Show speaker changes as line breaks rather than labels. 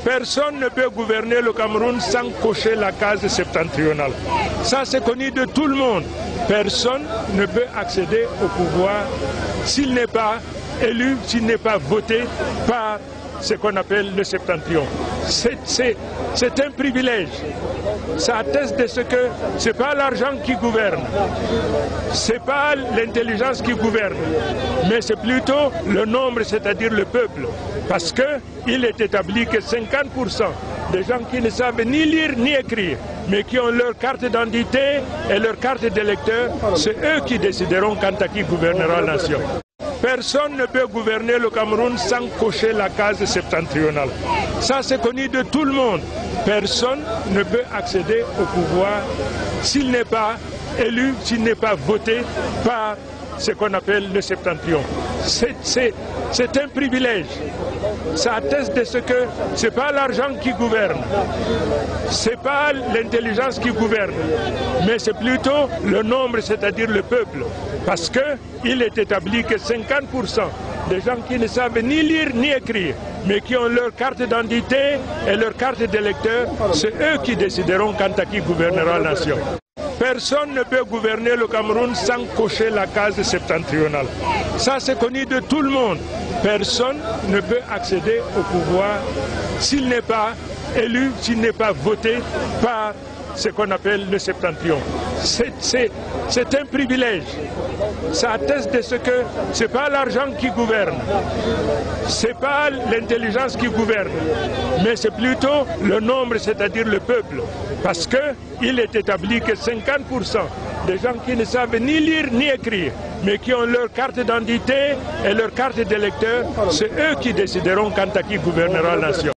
Personne ne peut gouverner le Cameroun sans cocher la case septentrionale. Ça, c'est connu de tout le monde. Personne ne peut accéder au pouvoir s'il n'est pas élu, s'il n'est pas voté par ce qu'on appelle le septentrion. C'est un privilège. Ça atteste de ce que ce n'est pas l'argent qui gouverne, ce n'est pas l'intelligence qui gouverne, mais c'est plutôt le nombre, c'est-à-dire le peuple. Parce qu'il est établi que 50% des gens qui ne savent ni lire ni écrire, mais qui ont leur carte d'identité et leur carte d'électeur, c'est eux qui décideront quant à qui gouvernera la nation. Personne ne peut gouverner le Cameroun sans cocher la case septentrionale. Ça, c'est connu de tout le monde. Personne ne peut accéder au pouvoir s'il n'est pas élu, s'il n'est pas voté par ce qu'on appelle le septentrion. C'est un privilège. Ça atteste de ce que ce n'est pas l'argent qui gouverne, ce n'est pas l'intelligence qui gouverne, mais c'est plutôt le nombre, c'est-à-dire le peuple. Parce qu'il est établi que 50% des gens qui ne savent ni lire ni écrire, mais qui ont leur carte d'identité et leur carte d'électeur, c'est eux qui décideront quant à qui gouvernera la nation. Personne ne peut gouverner le Cameroun sans cocher la case septentrionale. Ça, c'est connu de tout le monde. Personne ne peut accéder au pouvoir s'il n'est pas élu, s'il n'est pas voté par ce qu'on appelle le septentrion. C'est un privilège. Ça atteste de ce que ce n'est pas l'argent qui gouverne, ce n'est pas l'intelligence qui gouverne, mais c'est plutôt le nombre, c'est-à-dire le peuple. Parce qu'il est établi que 50% des gens qui ne savent ni lire ni écrire, mais qui ont leur carte d'identité et leur carte d'électeur, c'est eux qui décideront quant à qui gouvernera la nation.